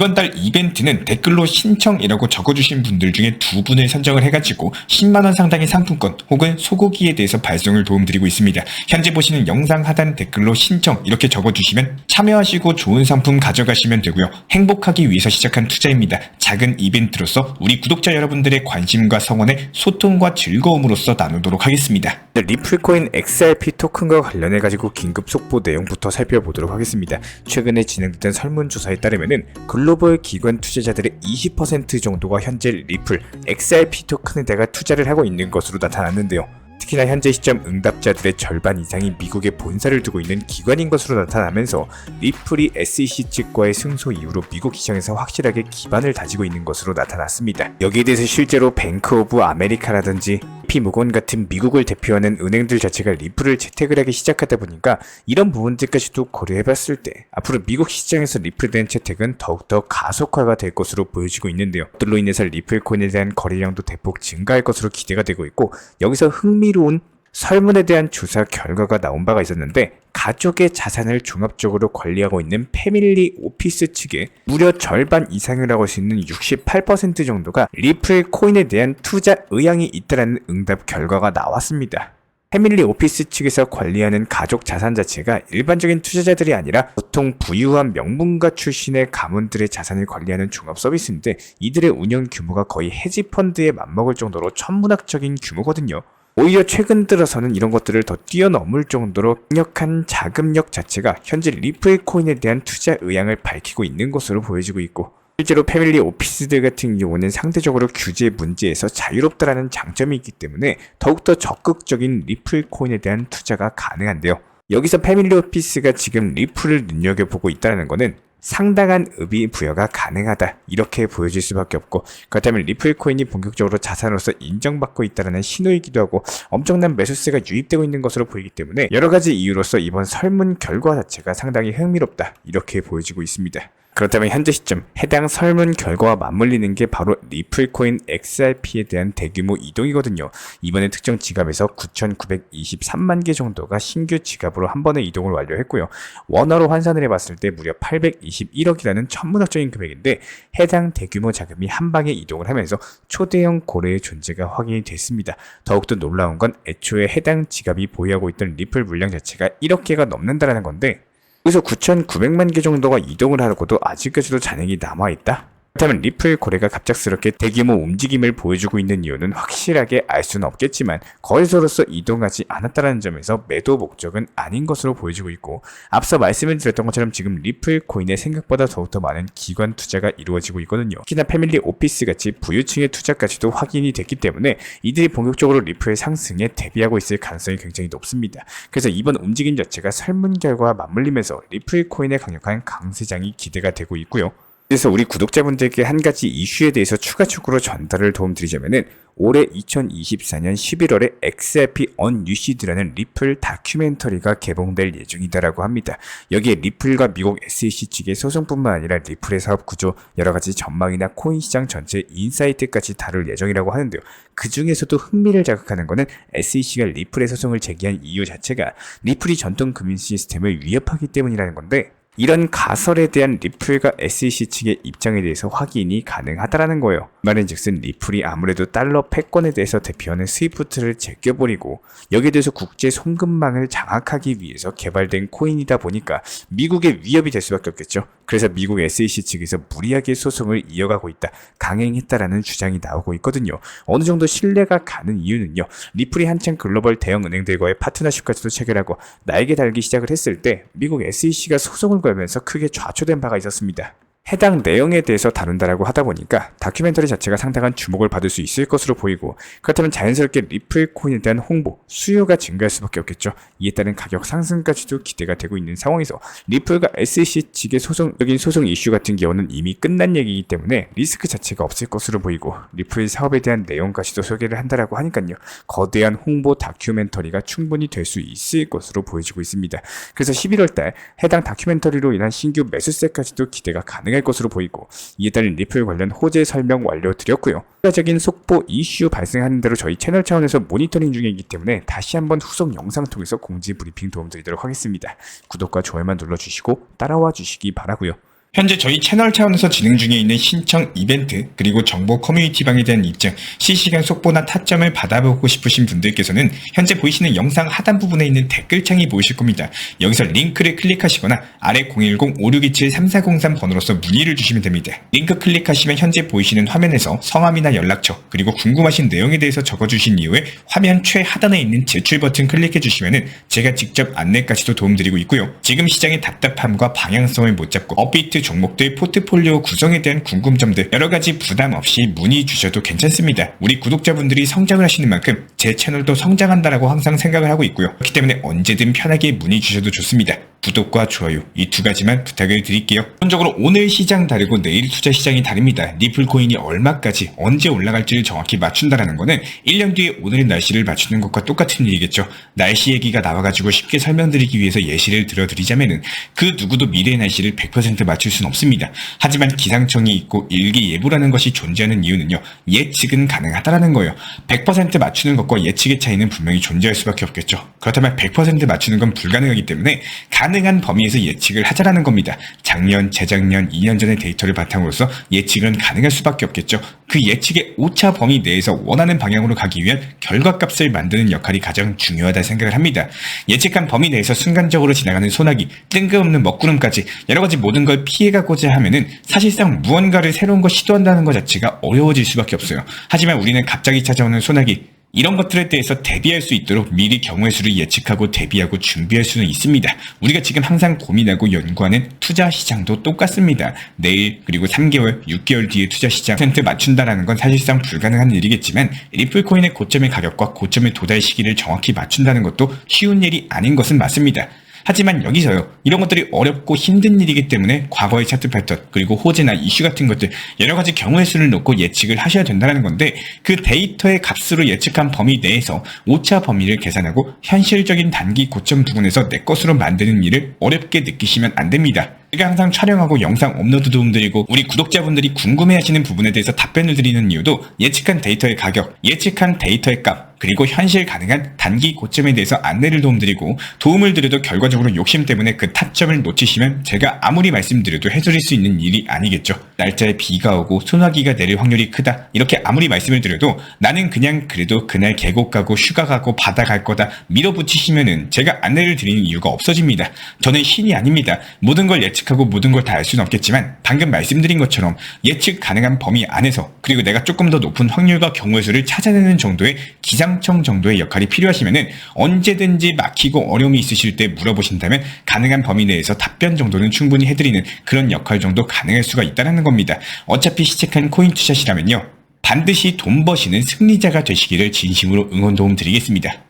이번 달 이벤트는 댓글로 신청이라고 적어주신 분들 중에 2분을 선정을 해가지고 10만원 상당의 상품권 혹은 소고기에 대해서 발송을 도움드리고 있습니다. 현재 보시는 영상 하단 댓글로 신청 이렇게 적어주시면 참여하시고 좋은 상품 가져가시면 되고요. 행복하기 위해서 시작한 투자입니다. 작은 이벤트로서 우리 구독자 여러분들의 관심과 성원에 소통과 즐거움으로써 나누도록 하겠습니다. 리플코인 XRP 토큰과 관련해가지고 긴급 속보 내용부터 살펴보도록 하겠습니다. 최근에 진행됐던 설문조사에 따르면은 글로벌 기관 투자자들의 20% 정도가 현재 리플 XRP 토큰에 대가 투자를 하고 있는 것으로 나타났는데요. 특히나 현재 시점 응답자들의 절반 이상이 미국에 본사를 두고 있는 기관인 것으로 나타나면서 리플이 SEC 측과의 승소 이후로 미국 시장에서 확실하게 기반을 다지고 있는 것으로 나타났습니다. 여기에 대해서 실제로 뱅크 오브 아메리카라든지 JP모건 같은 미국을 대표하는 은행들 자체가 리플을 채택을 하기 시작하다 보니까 이런 부분들까지도 고려해봤을 때 앞으로 미국 시장에서 리플에 대한 채택은 더욱더 가속화가 될 것으로 보여지고 있는데요. 이들로 인해서 리플 코인에 대한 거래량도 대폭 증가할 것으로 기대가 되고 있고, 여기서 흥미로운 설문에 대한 조사 결과가 나온 바가 있었는데, 가족의 자산을 종합적으로 관리하고 있는 패밀리 오피스 측에 무려 절반 이상이라고 할 수 있는 68% 정도가 리플 코인에 대한 투자 의향이 있다는 응답 결과가 나왔습니다. 패밀리 오피스 측에서 관리하는 가족 자산 자체가 일반적인 투자자들이 아니라 보통 부유한 명문가 출신의 가문들의 자산을 관리하는 종합 서비스인데, 이들의 운영 규모가 거의 헤지펀드에 맞먹을 정도로 천문학적인 규모거든요. 오히려 최근 들어서는 이런 것들을 더 뛰어넘을 정도로 강력한 자금력 자체가 현재 리플 코인에 대한 투자 의향을 밝히고 있는 것으로 보여지고 있고, 실제로 패밀리 오피스들 같은 경우는 상대적으로 규제 문제에서 자유롭다라는 장점이 있기 때문에 더욱더 적극적인 리플 코인에 대한 투자가 가능한데요. 여기서 패밀리 오피스가 지금 리플을 눈여겨보고 있다는 것은 상당한 의미 부여가 가능하다, 이렇게 보여질 수밖에 없고, 그렇다면 리플 코인이 본격적으로 자산으로서 인정받고 있다는 신호이기도 하고 엄청난 매수세가 유입되고 있는 것으로 보이기 때문에 여러가지 이유로서 이번 설문 결과 자체가 상당히 흥미롭다, 이렇게 보여지고 있습니다. 그렇다면 현재 시점 해당 설문 결과와 맞물리는 게 바로 리플코인 XRP에 대한 대규모 이동이거든요. 이번에 특정 지갑에서 9,923만 개 정도가 신규 지갑으로 한 번에 이동을 완료했고요. 원화로 환산을 해봤을 때 무려 821억이라는 천문학적인 금액인데, 해당 대규모 자금이 한 방에 이동을 하면서 초대형 고래의 존재가 확인이 됐습니다. 더욱더 놀라운 건 애초에 해당 지갑이 보유하고 있던 리플 물량 자체가 1억 개가 넘는다는 건데, 여기서 9,900만 개 정도가 이동을 하고도 아직까지도 잔액이 남아있다? 그렇다면 리플 거래가 갑작스럽게 대규모 움직임을 보여주고 있는 이유는 확실하게 알 수는 없겠지만, 거래소로서 이동하지 않았다는 점에서 매도 목적은 아닌 것으로 보여지고 있고, 앞서 말씀을 드렸던 것처럼 지금 리플 코인에 생각보다 더욱더 많은 기관 투자가 이루어지고 있거든요. 특히나 패밀리 오피스 같이 부유층의 투자까지도 확인이 됐기 때문에 이들이 본격적으로 리플의 상승에 대비하고 있을 가능성이 굉장히 높습니다. 그래서 이번 움직임 자체가 설문 결과와 맞물리면서 리플 코인의 강력한 강세장이 기대가 되고 있고요. 그래서 우리 구독자분들께 한 가지 이슈에 대해서 추가적으로 전달을 도움드리자면은, 올해 2024년 11월에 XRP Unlucid라는 리플 다큐멘터리가 개봉될 예정이다라고 합니다. 여기에 리플과 미국 SEC 측의 소송뿐만 아니라 리플의 사업 구조, 여러가지 전망이나 코인 시장 전체 인사이트까지 다룰 예정이라고 하는데요. 그 중에서도 흥미를 자극하는 것은 SEC가 리플의 소송을 제기한 이유 자체가 리플이 전통 금융 시스템을 위협하기 때문이라는 건데, 이런 가설에 대한 리플과 SEC 측의 입장에 대해서 확인이 가능하다라는 거예요. 말인즉슨 리플이 아무래도 달러 패권에 대해서 대표하는 스위프트를 제껴버리고 여기에 대해서 국제 송금망을 장악하기 위해서 개발된 코인이다 보니까 미국의 위협이 될 수밖에 없겠죠. 그래서 미국 SEC 측에서 무리하게 소송을 이어가고 있다, 강행했다라는 주장이 나오고 있거든요. 어느 정도 신뢰가 가는 이유는요, 리플이 한창 글로벌 대형 은행들과의 파트너십까지도 체결하고 날개 달기 시작을 했을 때 미국 SEC가 소송을 걸면서 크게 좌초된 바가 있었습니다. 해당 내용에 대해서 다룬다라고 하다 보니까 다큐멘터리 자체가 상당한 주목을 받을 수 있을 것으로 보이고, 그렇다면 자연스럽게 리플 코인에 대한 홍보, 수요가 증가할 수밖에 없겠죠. 이에 따른 가격 상승까지도 기대가 되고 있는 상황에서 리플과 SEC 측의 소송적인 소송 이슈 같은 경우는 이미 끝난 얘기이기 때문에 리스크 자체가 없을 것으로 보이고, 리플 사업에 대한 내용까지도 소개를 한다라고 하니까요, 거대한 홍보 다큐멘터리가 충분히 될 수 있을 것으로 보여지고 있습니다. 그래서 11월달 해당 다큐멘터리로 인한 신규 매수세까지도 기대가 가능할 것으로 보이고, 이에 따른 리플 관련 호재 설명 완료드렸고요. 추가적인 속보 이슈 발생하는 대로 저희 채널 차원에서 모니터링 중이기 때문에 다시 한번 후속 영상 통해서 공지 브리핑 도움드리도록 하겠습니다. 구독과 좋아요만 눌러주시고 따라와 주시기 바라고요. 현재 저희 채널 차원에서 진행 중에 있는 신청 이벤트 그리고 정보 커뮤니티방에 대한 입장, 실시간 속보나 타점을 받아보고 싶으신 분들께서는 현재 보이시는 영상 하단 부분에 있는 댓글창이 보이실 겁니다. 여기서 링크를 클릭하시거나 아래 010-5627-3403 번호로서 문의를 주시면 됩니다. 링크 클릭하시면 현재 보이시는 화면에서 성함이나 연락처 그리고 궁금하신 내용에 대해서 적어주신 이후에 화면 최하단에 있는 제출 버튼 클릭해 주시면 제가 직접 안내까지도 도움드리고 있고요. 지금 시장의 답답함과 방향성을 못 잡고 업비트 종목들 포트폴리오 구성에 대한 궁금점들 여러가지 부담 없이 문의 주셔도 괜찮습니다. 우리 구독자분들이 성장을 하시는 만큼 제 채널도 성장한다라고 항상 생각을 하고 있고요. 그렇기 때문에 언제든 편하게 문의 주셔도 좋습니다. 구독과 좋아요 이 두 가지만 부탁을 드릴게요. 기본적으로 오늘 시장 다르고 내일 투자 시장이 다릅니다. 리플 코인이 얼마까지 언제 올라갈지를 정확히 맞춘다라는 거는 1년 뒤에 오늘의 날씨를 맞추는 것과 똑같은 일이겠죠. 날씨 얘기가 나와가지고 쉽게 설명드리기 위해서 예시를 들어드리자면은 그 누구도 미래의 날씨를 100% 맞출 수는 없습니다. 하지만 기상청이 있고 일기예보라는 것이 존재하는 이유는요. 예측은 가능하다라는 거예요. 100% 맞추는 것과 예측의 차이는 분명히 존재할 수밖에 없겠죠. 그렇다면 100% 맞추는 건 불가능하기 때문에 가능한 범위에서 예측을 하자라는 겁니다. 작년, 재작년, 2년 전의 데이터를 바탕으로서 예측은 가능할 수밖에 없겠죠. 그 예측의 오차 범위 내에서 원하는 방향으로 가기 위한 결과값을 만드는 역할이 가장 중요하다 생각을 합니다. 예측한 범위 내에서 순간적으로 지나가는 소나기, 뜬금없는 먹구름까지 여러가지 모든 걸 피해가고자 하면은 사실상 무언가를 새로운 거 시도한다는 것 자체가 어려워질 수밖에 없어요. 하지만 우리는 갑자기 찾아오는 소나기, 이런 것들에 대해서 대비할 수 있도록 미리 경우의 수를 예측하고 대비하고 준비할 수는 있습니다. 우리가 지금 항상 고민하고 연구하는 투자 시장도 똑같습니다. 내일 그리고 3개월, 6개월 뒤에 투자 시장 % 맞춘다라는 건 사실상 불가능한 일이겠지만 리플 코인의 고점의 가격과 고점의 도달 시기를 정확히 맞춘다는 것도 쉬운 일이 아닌 것은 맞습니다. 하지만 여기서요. 이런 것들이 어렵고 힘든 일이기 때문에 과거의 차트 패턴 그리고 호재나 이슈 같은 것들 여러가지 경우의 수를 놓고 예측을 하셔야 된다는 건데 그 데이터의 값으로 예측한 범위 내에서 오차 범위를 계산하고 현실적인 단기 고점 부분에서 내 것으로 만드는 일을 어렵게 느끼시면 안 됩니다. 제가 항상 촬영하고 영상 업로드 도움드리고 우리 구독자분들이 궁금해하시는 부분에 대해서 답변을 드리는 이유도 예측한 데이터의 가격, 예측한 데이터의 값 그리고 현실 가능한 단기 고점에 대해서 안내를 도움드리고 도움을 드려도 결과적으로 욕심 때문에 그 타점을 놓치시면 제가 아무리 말씀드려도 해드릴 수 있는 일이 아니겠죠. 날짜에 비가 오고 소나기가 내릴 확률이 크다 이렇게 아무리 말씀을 드려도 나는 그냥 그래도 그날 계곡 가고 휴가 가고 바다 갈 거다 밀어붙이시면은 제가 안내를 드리는 이유가 없어집니다. 저는 신이 아닙니다. 모든 걸 예측하고 모든 걸 다 알 수는 없겠지만 방금 말씀드린 것처럼 예측 가능한 범위 안에서 그리고 내가 조금 더 높은 확률과 경우의 수를 찾아내는 정도의 기상청 정도의 역할이 필요하시면은 언제든지 막히고 어려움이 있으실 때 물어보신다면 가능한 범위 내에서 답변 정도는 충분히 해드리는 그런 역할 정도 가능할 수가 있다는 겁니다. 어차피 시작한 코인 투샷이라면요. 반드시 돈 버시는 승리자가 되시기를 진심으로 응원 도움 드리겠습니다.